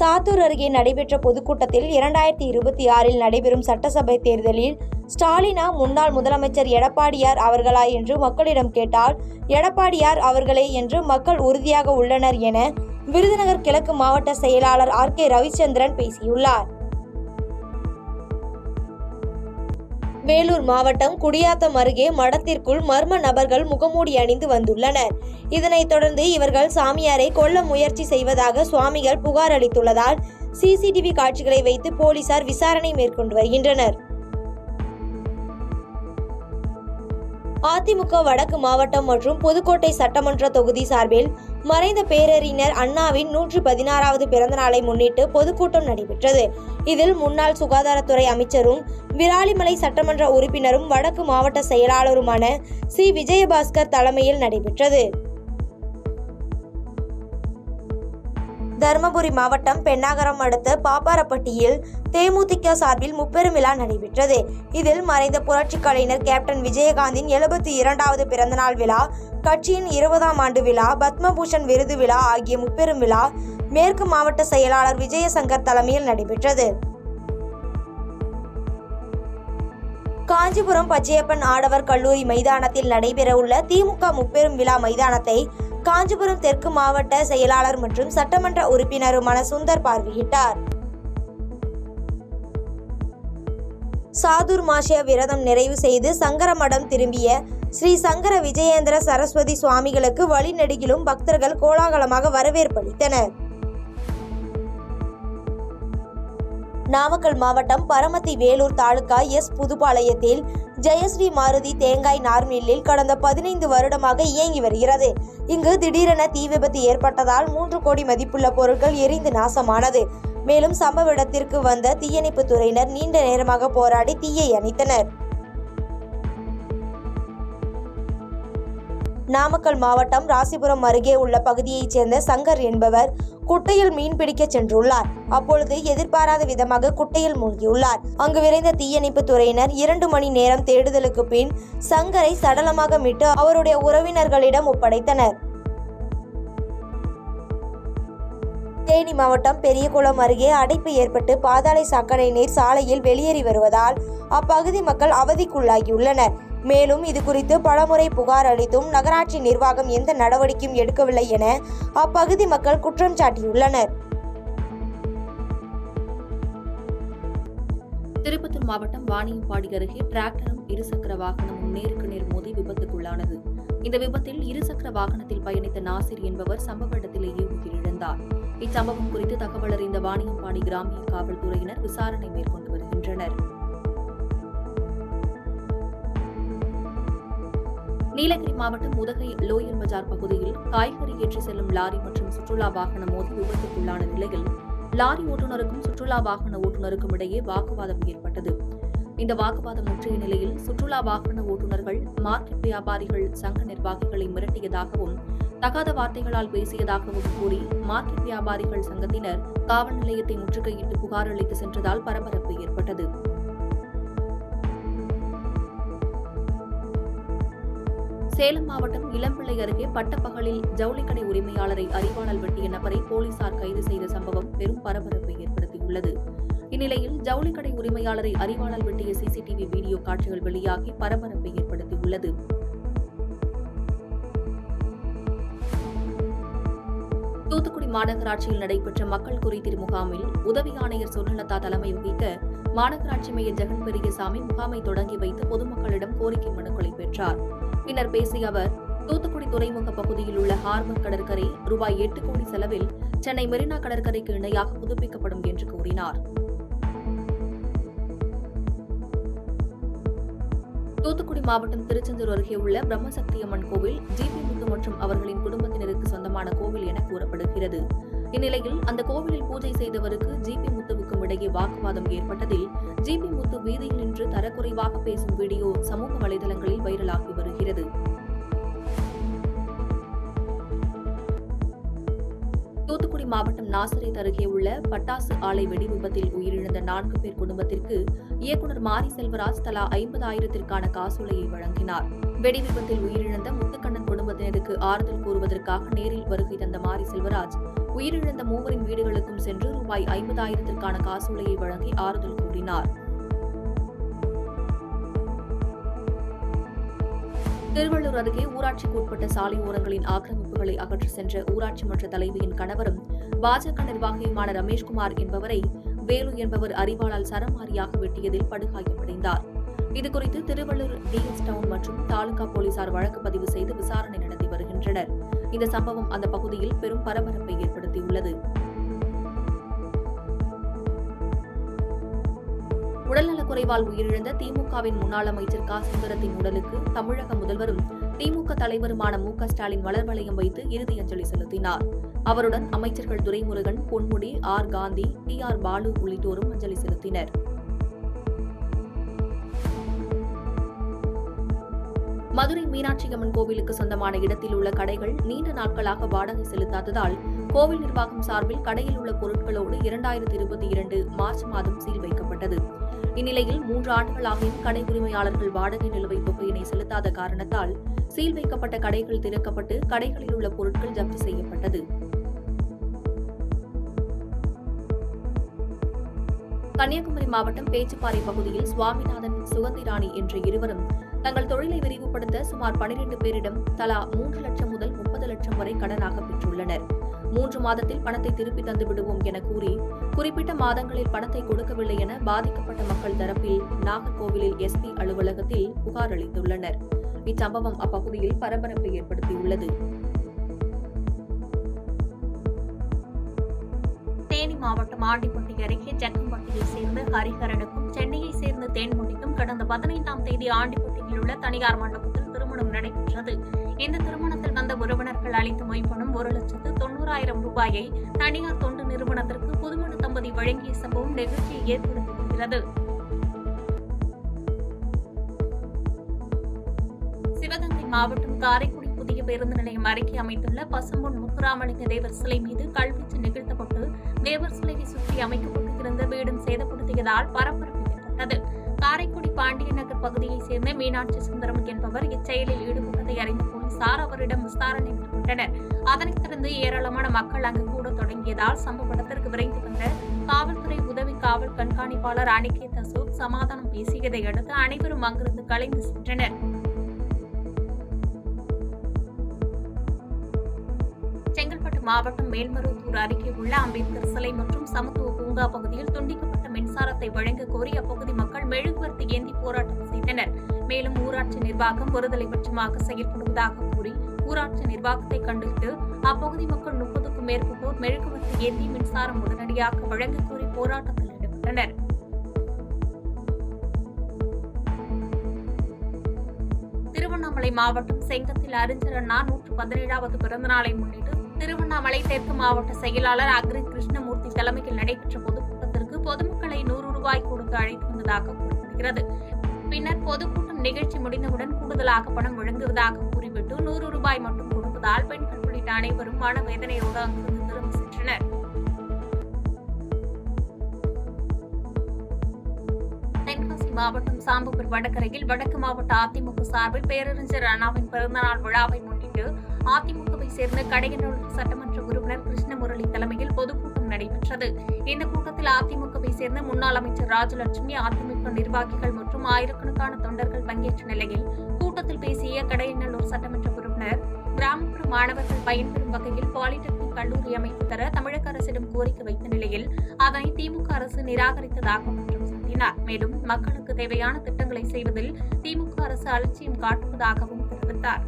சாத்தூர் அருகே நடைபெற்ற பொதுக்கூட்டத்தில் 2026 நடைபெறும் சட்டசபை தேர்தலில் ஸ்டாலினா முன்னாள் முதலமைச்சர் எடப்பாடியார் அவர்களா என்று மக்களிடம் கேட்டால் எடப்பாடியார் அவர்களே என்று மக்கள் உறுதியாக உள்ளனர் என விருதுநகர் கிழக்கு மாவட்ட செயலாளர் RK ரவிச்சந்திரன் பேசியுள்ளார். வேலூர் மாவட்டம் குடியாத்தம் அருகே மடத்திற்குள் மர்ம நபர்கள் முகமூடி அணிந்து வந்துள்ளனர். இதனைத் தொடர்ந்து இவர்கள் சாமியாரை கொல்ல முயற்சி செய்வதாக சுவாமிகள் புகார் அளித்துள்ளதால் CCTV காட்சிகளை வைத்து போலீசார் விசாரணை மேற்கொண்டு வருகின்றனர். அதிமுக வடக்கு மாவட்டம் மற்றும் புதுக்கோட்டை சட்டமன்ற தொகுதி சார்பில் மறைந்த பேரறிஞர் அண்ணாவின் 116வது பிறந்த நாளை முன்னிட்டு பொதுக்கூட்டம் நடைபெற்றது. இதில் முன்னாள் சுகாதாரத்துறை அமைச்சரும் விராலிமலை சட்டமன்ற உறுப்பினரும் வடக்கு மாவட்ட செயலாளருமான C. விஜயபாஸ்கர் தலைமையில் நடைபெற்றது. தருமபுரி மாவட்டம் பென்னாகரம் அடுத்த பாப்பாரப்பட்டியில் தேமுதிக சார்பில் முப்பெரும் விழா நடைபெற்றது. இதில் மறைந்த புரட்சி கலைஞர் கேப்டன் விஜயகாந்தின் 72வது பிறந்தநாள் விழா, கட்சியின் 20ஆம் ஆண்டு விழா, பத்மபூஷன் விருது விழா ஆகிய முப்பெரும் விழா மேற்கு மாவட்ட செயலாளர் விஜயசங்கர் தலைமையில் நடைபெற்றது. காஞ்சிபுரம் பச்சையப்பன் ஆடவர் கல்லூரி மைதானத்தில் நடைபெறவுள்ள திமுக முப்பெரும் விழா மைதானத்தை காஞ்சிபுரம் தெற்கு மாவட்ட செயலாளர் மற்றும் சட்டமன்ற உறுப்பினருமான சுந்தர் பார்வையிட்டார். சாதுர் மாசிய விரதம் நிறைவு செய்து சங்கரமடம் திரும்பிய ஸ்ரீ சங்கர விஜயேந்திர சரஸ்வதி சுவாமிகளுக்கு வழிநெடுகிலும் பக்தர்கள் கோலாகலமாக வரவேற்பளித்தனர். நாமக்கல் மாவட்டம் பரமத்தி வேலூர் தாலுகா புதுப்பாளையத்தில் ஜெயஸ்ரீ மாருதி தேங்காய் நார் மில்லில் கடந்த 15 வருடமாக இயங்கி வருகிறது. இங்கு திடீரென தீ விபத்து ஏற்பட்டதால் 3 கோடி மதிப்புள்ள பொருட்கள் எரிந்து நாசமானது. மேலும் சம்பவ இடத்திற்கு வந்த தீயணைப்பு துறையினர் நீண்ட நேரமாக போராடி தீயை அணைத்தனர். நாமக்கல் மாவட்டம் ராசிபுரம் அருகே உள்ள பகுதியைச் சேர்ந்த சங்கர் என்பவர் குட்டையில் மீன் பிடிக்க சென்றுள்ளார். அப்பொழுது எதிர்பாராத விதமாக குட்டையில் மூழ்கியுள்ளார். அங்கு விரைந்த தீயணைப்பு துறையினர் 2 மணி நேரம் தேடுதலுக்கு பின் சங்கரை சடலமாக மீட்டு அவருடைய உறவினர்களிடம் ஒப்படைத்தனர். தேனி மாவட்டம் பெரியகுளம் அருகே அடைப்பு ஏற்பட்டு பாதாளை சாக்கடை நீர் சாலையில் வெளியேறி வருவதால் அப்பகுதி மக்கள் அவதிக்குள்ளாகியுள்ளனர். மேலும் இது குறித்து பலமுறை புகார் அளித்தும் நகராட்சி நிர்வாகம் எந்த நடவடிக்கையும் எடுக்கவில்லை என அப்பகுதி மக்கள் குற்றம் சாட்டியுள்ளனர். திருப்பத்தூர் மாவட்டம் வாணியம்பாடி அருகே டிராக்டரும் இருசக்கர வாகனமும் நேருக்கு நேர் மோதி விபத்துக்குள்ளானது. இந்த விபத்தில் இருசக்கர வாகனத்தில் பயணித்த நாசிர் என்பவர் சம்பவ இடத்திலேயே உயிரிழந்தார். இச்சம்பவம் குறித்து தகவல் அறிந்த வாணியம்பாடி கிராமிய காவல்துறையினர் விசாரணை மேற்கொண்டு வருகின்றனர். நீலகிரி மாவட்டம் உதகை லோயர் பஜார் பகுதியில் காய்கறி ஏற்றி செல்லும் லாரி மற்றும் சுற்றுலா வாகனம் மோதி விபத்துக்குள்ளான நிலையில் லாரி ஓட்டுநருக்கும் சுற்றுலா வாகன ஓட்டுநருக்கும் இடையே வாக்குவாதம் ஏற்பட்டது. இந்த வாக்குவாதம் முற்றிய நிலையில் சுற்றுலா வாகன ஓட்டுநர்கள் மார்க்கெட் வியாபாரிகள் சங்க நிர்வாகிகளை மிரட்டியதாகவும் தகாத வார்த்தைகளால் பேசியதாகவும் கூறி மார்க்கெட் வியாபாரிகள் சங்கத்தினர் காவல் நிலையத்தை முற்றுகையிட்டு புகார் அளித்து சென்றதால் பரபரப்பு ஏற்பட்டது. சேலம் மாவட்டம் இளம்பிள்ளை அருகே பட்டப்பகலில் ஜவுளிக்கடை உரிமையாளரை அரிவாளால் வெட்டிய நபரை போலீசார் கைது செய்த சம்பவம் பெரும் பரபரப்பை ஏற்படுத்தியுள்ளது. இந்நிலையில் ஜவுளிக்கடை உரிமையாளரை அரிவாளால் வெட்டிய CCTV வீடியோ காட்சிகள் வெளியாகி பரபரப்பை ஏற்படுத்தியுள்ளது. தூத்துக்குடி மாநகராட்சியில் நடைபெற்ற மக்கள் குறைதீர் முகாமில் உதவி ஆணையர் சுர்ணலதா தலைமை வகிக்க மாநகராட்சி மேயர் ஜெகன் பெரியசாமி முகாமை தொடங்கி வைத்து பொதுமக்களிடம் கோரிக்கை மனுக்களை பெற்றார். பின்னர் பேசிய அவர், தூத்துக்குடி துறைமுக பகுதியில் உள்ள ஹார்பர் கடற்கரை ரூபாய் 8 கோடி செலவில் சென்னை மெரினா கடற்கரைக்கு இணையாக புதுப்பிக்கப்படும் என்று கூறினார். தூத்துக்குடி மாவட்டம் திருச்செந்தூர் அருகே உள்ள பிரம்மசக்தி அம்மன் கோவில் GP முத்து மற்றும் அவர்களின் குடும்பத்தினருக்கு சொந்தமான கோவில் என கூறப்படுகிறது. இந்நிலையில் அந்த கோவிலில் பூஜை செய்தவருக்கு GP முத்துவுக்கும் இடையே வாக்குவாதம் ஏற்பட்டதில் GP முத்து வீதியில் நின்று தரக்குறைவாக பேசும் வீடியோ சமூக வலைதளங்களில் வைரலாகி வருகிறது. தூத்துக்குடி மாவட்டம் நாசரேத் அருகே உள்ள பட்டாசு ஆலை வெடி விபத்தில் உயிரிழந்த 4 பேர் குடும்பத்திற்கு இயக்குநர் மாரி செல்வராஜ் தலா 50,000க்கான காசோலையை வழங்கினார். வெடி விபத்தில் உயிரிழந்த முத்துக்கண்ணன் குடும்பத்தினருக்கு ஆறுதல் கூறுவதற்காக நேரில் வருகை தந்த மாரி செல்வராஜ் உயிரிழந்த மூவரின் வீடுகளுக்கும் சென்று ரூபாய் 50,000ற்கான காசோலையை வழங்கி ஆறுதல் கூறினார். திருவள்ளூர் அருகே ஊராட்சிக்கு உட்பட்ட சாலை ஓரங்களின் ஆக்கிரமிப்புகளை அகற்ற சென்ற ஊராட்சி மன்ற தலைவியின் கணவரும் பாஜக நிர்வாகியுமான ரமேஷ்குமார் என்பவரை வேலு என்பவர் அரிவாளால் சரமாரியாக வெட்டியதில் படுகாயமடைந்தார். இதுகுறித்து திருவள்ளூர் டிஎஸ் டவுன் மற்றும் தாலுகா போலீசார் வழக்கு பதிவு செய்து விசாரணை நடத்தி வருகின்றனர். இந்த சம்பவம் அந்த பகுதியில் பெரும் பரபரப்பை ஏற்படுத்தியுள்ளது. உடல்நலக்குறைவால் உயிரிழந்த திமுகவின் முன்னாள் அமைச்சர் க. சுந்தரத்தின் உடலுக்கு தமிழக முதல்வரும் திமுக தலைவருமான மு.க. ஸ்டாலின் மலர் வளையம் வைத்து இறுதி அஞ்சலி செலுத்தினார். அவருடன் அமைச்சர்கள் துரைமுருகன், பொன்முடி, ஆர். காந்தி, டி.ஆர். பாலு உள்ளிட்டோரும் அஞ்சலி செலுத்தினர். மதுரை மீனாட்சி அம்மன் கோவிலுக்கு சொந்தமான இடத்தில் உள்ள கடைகள் நீண்ட நாட்களாக வாடகை செலுத்தாததால் கோவில் நிர்வாகம் சார்பில் கடையில் உள்ள பொருட்களோடு 2022 மார்ச் மாதம் சீல் வைக்கப்பட்டது. இந்நிலையில் 3 ஆண்டுகளாகியும் கடை உரிமையாளர்கள் வாடகை நிலுவைத் தொகையினை செலுத்தாத காரணத்தால் சீல் வைக்கப்பட்ட கடைகள் திறக்கப்பட்டு கடைகளில் உள்ள பொருட்கள் ஜப்தி செய்யப்பட்டது. கன்னியாகுமரி மாவட்டம் பேச்சுப்பாறை பகுதியில் சுவாமிநாதன், சுகந்திராணி என்ற இருவரும் தங்கள் தொழிலை விரிவுபடுத்த சுமார் 12 பேரிடம் தலா 3 லட்சம் முதல் 30 லட்சம் வரை கடனாக பெற்றுள்ளனர். 3 மாதத்தில் பணத்தை திருப்பி தந்து விடுவோம் என கூறி குறிப்பிட்ட மாதங்களில் பணத்தை கொடுக்கவில்லை என பாதிக்கப்பட்ட மக்கள் தரப்பில் நாகர்கோவிலில் எஸ்பி அலுவலகத்தில் புகார் அளித்துள்ளனர். இச்சம்பவம் அப்பகுதியில் பரபரப்பை ஏற்படுத்தியுள்ளது. தேனி மாவட்டம் ஆண்டிப்பட்டி அருகே ஜக்கம்பட்டியை சேர்ந்த ஹரிஹரனுக்கும் சென்னையை சேர்ந்த தேன்மொழிக்கும் கடந்த 15ஆம் தேதி ஆண்டிப்பட்டியில் உள்ள தனியார் மண்டபத்தில் திருமணம் நடைபெற்றது. இந்த திருமணத்தில் வந்த உறவினர்கள் அளித்த மொய்ப்பணம் 1,90,000 ரூபாயை தனியார் தொண்டு நிறுவனத்திற்கு புதுமண தம்பதி வழங்கிய சம்பவம் நெகிழ்ச்சியை ஏற்படுத்தியிருக்கிறது. சிவகங்கை மாவட்டம் காரைக்குடி புதிய பேருந்து நிலையம் அருகே அமைந்துள்ள பசும்பொன் முத்துராமலிங்க தேவர் சிலை மீது கல்வீச்சு நிகழ்த்தப்பட்டு தேவர் சிலையை சுற்றி அமைக்கப்பட்டிருந்த வீடும் சேதப்படுத்தியதால் பரபரப்பு ஏற்பட்டது. காரைக்குடி பாண்டிய நகர் பகுதியைச் சேர்ந்த மீனாட்சி சுந்தரம் என்பவர் இச்செயலில் ஈடுபட்டதை அறிந்த போலீசார் அவரிடம் விசாரணை மேற்கொண்டனர். அதனைத் தொடர்ந்து ஏராளமான மக்கள் அங்கு கூட தொடங்கியதால் சம்பவ இடத்திற்கு விரைந்து வந்த காவல்துறை உதவி காவல் கண்காணிப்பாளர் அனிகேத் அசோக் சமாதானம் பேசியதை அடுத்து அனைவரும் அங்கிருந்து கலைந்து சென்றனர். செங்கல்பட்டு மாவட்டம் மேல்மருவத்தூர் அருகே உள்ள அம்பேத்கர் சிலை மற்றும் சமத்துவ பூங்கா பகுதியில் துண்டிக்கப்பட்ட மின்சாரத்தை வழங்க கோரி அப்பகுதி மக்கள் மெழுகுவர்த்தி ஏந்தி போராட்டம் செய்தனர். மேலும் ஊராட்சி நிர்வாகம் ஒருதலைபட்சமாக செயல்படுவதாக கூறி ஊராட்சி நிர்வாகத்தை கண்டித்து அப்பகுதி மக்கள் 30க்கும் மேற்பட்டோர் மெழுகுவர்த்தி ஏந்தி மின்சாரம் உடனடியாக வழங்க கோரி போராட்டத்தில் ஈடுபட்டனர். திருவண்ணாமலை மாவட்டம் செங்கத்தில் அறிஞர் அண்ணா 117வது பிறந்த நாளை முன்னிட்டு திருவண்ணாமலை தெற்கு மாவட்ட செயலாளர் அக்ரி கிருஷ்ணமூர்த்தி தலைமையில் நடைபெற்ற பொதுக்கூட்டத்திற்கு பொதுமக்களை 100 ரூபாய் கொடுத்து அழைத்து வந்ததாக கூறப்படுகிறது. பின்னர் பொதுக்கூட்டம் நிகழ்ச்சி முடிந்தவுடன் கூடுதலாக பணம் வழங்குவதாக கூறிவிட்டு 100 ரூபாய் மட்டும் கொடுப்பதால் பெண்கள் உள்ளிட்ட அனைவரும் மனவேதனையோடு அங்கிருந்து திரும்பி சென்றனர். தென்காசி மாவட்டம் சாம்பூர் வடகரையில் வடக்கு மாவட்ட அதிமுக சார்பில் பேரறிஞர் அண்ணாவின் பிறந்தநாள் விழாவை முன்னிட்டு அதிமுகவை சேர்ந்த கடையநல்லூர் சட்டமன்ற உறுப்பினர் கிருஷ்ணமுரளி தலைமையில் பொதுக்கூட்டம் நடைபெற்றது. இந்த கூட்டத்தில் அதிமுகவை சேர்ந்த முன்னாள் அமைச்சர் ராஜலட்சுமி, அதிமுக நிர்வாகிகள் மற்றும் ஆயிரக்கணக்கான தொண்டர்கள் பங்கேற்ற நிலையில் கூட்டத்தில் பேசிய கடையநல்லூர் சட்டமன்ற உறுப்பினர், கிராமப்புற மாணவர்கள் பயன்பெறும் வகையில் பாலிடெக்னிக் கல்லூரி அமைத்து தர தமிழக அரசிடம் கோரிக்கை வைத்த நிலையில் அதனை திமுக அரசு நிராகரித்ததாக குற்றம் சாட்டினார். மேலும் மக்களுக்கு தேவையான திட்டங்களை செய்வதில் திமுக அரசு அலட்சியம் காட்டுவதாகவும் தெரிவித்தார்.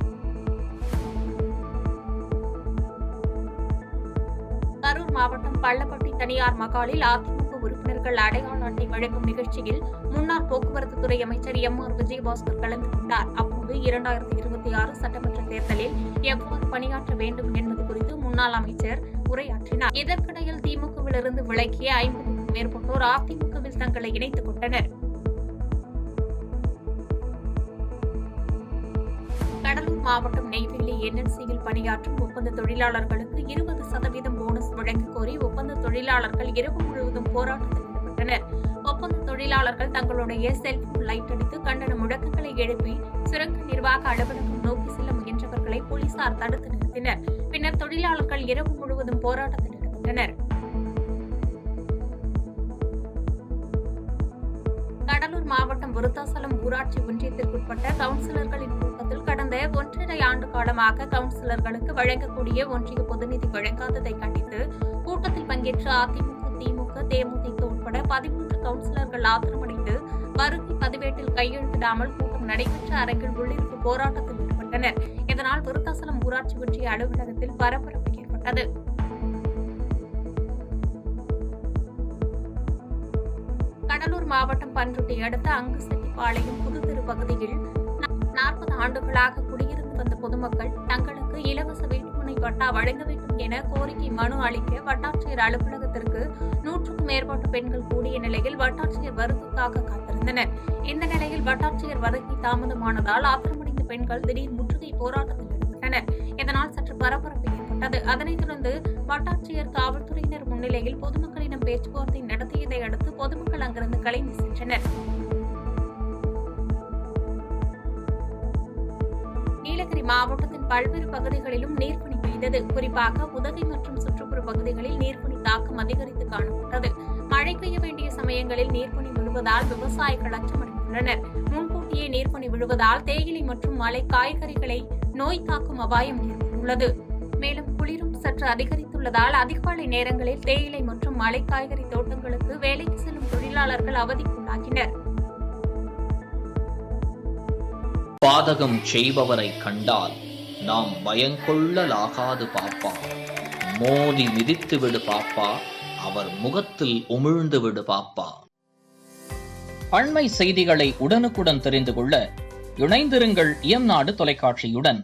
கரூர் மாவட்டம் பள்ளப்பட்டி தனியார் மகாலில் அதிமுக உறுப்பினர்கள் அடையாள அட்டை வழங்கும் நிகழ்ச்சியில் முன்னாள் போக்குவரத்து துறை அமைச்சர் எம்.ஆர். விஜயபாஸ்கர் கலந்து கொண்டார். அப்போது 2026 சட்டமன்ற தேர்தலில் எவ்வாறு பணியாற்ற வேண்டும் என்பது குறித்து முன்னாள் அமைச்சர் உரையாற்றினார். இதற்கிடையில் திமுகவிலிருந்து விலகிய 50க்கும் மேற்பட்டோர் அதிமுகவில் தங்களை இணைத்துக் கொண்டனர். கடலூர் மாவட்டம் நெய்வேலி என்எல்சியில் பணியாற்றும் ஒப்பந்த தொழிலாளர்களுக்கு 20% போனஸ் வழங்க கோரி ஒப்பந்த தொழிலாளர்கள் இரவு முழுவதும் போராட்டத்தில் ஈடுபட்டனர். ஒப்பந்த தொழிலாளர்கள் தங்களுடைய செல்போன் லைட் அடித்து கண்டன முழக்கங்களை எழுப்பி சுரங்க நிர்வாக அலுவலகம் நோக்கி செல்ல முயன்றவர்களை போலீசார் தடுத்து நிறுத்தினர். பின்னர் தொழிலாளர்கள் இரவு முழுவதும் போராட்டத்தில் ஈடுபட்டனர். கடலூர் மாவட்டம் விருத்தாசலம் ஊராட்சி ஒன்றியத்திற்குட்பட்ட கவுன்சிலர்களின் கூட்டத்தில் கடந்த 1.5 ஆண்டு காலமாக கவுன்சிலர்களுக்கு வழங்கக்கூடிய ஒன்றிய பொதுநிதி வழங்காததை கண்டித்து கூட்டத்தில் பங்கேற்ற அதிமுக, திமுக, தேமுதிக உட்பட 13 கவுன்சிலர்கள் ஆத்திரமடைந்து வருகை பதிவேட்டில் கையெழுத்திடாமல் கூட்டம் நடைபெற்ற அரங்கில் உள்ளிருப்பு போராட்டத்தில் ஈடுபட்டனர். இதனால் விருத்தாசலம் ஊராட்சி ஒன்றிய அலுவலகத்தில் பரபரப்பு ஏற்பட்டது. கடலூர் மாவட்டம் பன்ருட்டி அடுத்த அங்குசெட்டிப்பாளையம் புதுத்தெரு பகுதியில் 40 ஆண்டுகளாக குடியிருந்து வந்த பொதுமக்கள் தங்களுக்கு இலவச வீட்டுமனை பட்டா வழங்க வேண்டும் என கோரிக்கை மனு அளிக்க வட்டாட்சியர் அலுவலகத்திற்கு 100க்கும் மேற்பட்ட பெண்கள் கூடிய நிலையில் வட்டாட்சியர் வருகைக்காக காத்திருந்தனர். இந்த நிலையில் வட்டாட்சியர் வருகை தாமதமானதால் ஆத்திரமடைந்த பெண்கள் திடீர் முற்றுகை போராட்டத்தில் ஈடுபட்டனர். இதனால் சற்று பரபரப்பு ஏற்பட்டது. அதனைத் தொடர்ந்து வட்டாட்சியர் காவல்துறையினர் முன்னிலையில் பொதுமக்களிடம் பேச்சுவார்த்தை நடத்தியதை அடுத்து பொதுமக்கள் அங்கிருந்து கலைந்து சென்றனர். நீலகிரி மாவட்டத்தின் பல்வேறு பகுதிகளிலும் நீர்ப்பனி பெய்தது. குறிப்பாக உதகை மற்றும் சுற்றுப்புற பகுதிகளில் நீர்ப்பனி தாக்கம் அதிகரித்து காணப்பட்டது. மழை பெய்ய வேண்டிய சமயங்களில் நீர்ப்பனி விழுவதால் விவசாயிகள் அச்சமடைந்துள்ளனர். முன்கூட்டியே நீர்ப்பனி விழுவதால் தேயிலை மற்றும் மலை காய்கறிகளை நோய் தாக்கும் அபாயம் ஏற்பட்டுள்ளது. மேலும் குளிரும் சற்று அதிகரித்துள்ளதால் அதிகாலை நேரங்களில் தேயிலை மற்றும் மலை காய்கறி தோட்டங்களுக்கு வேலைக்கு செல்லும் தொழிலாளர்கள் அவதிக்குள்ளாகினர். பாதகம் செய்பவரை கண்டால் நாம் பயங்கொள்ளலாகாது பாப்பா, மோதி மிதித்து விடு பாப்பா, அவர் முகத்தில் உமிழ்ந்து விடு பாப்பா. அண்மை செய்திகளை உடனுக்குடன் தெரிந்து கொள்ள இணைந்திருங்கள் இயம்நாடு தொலைக்காட்சியுடன்.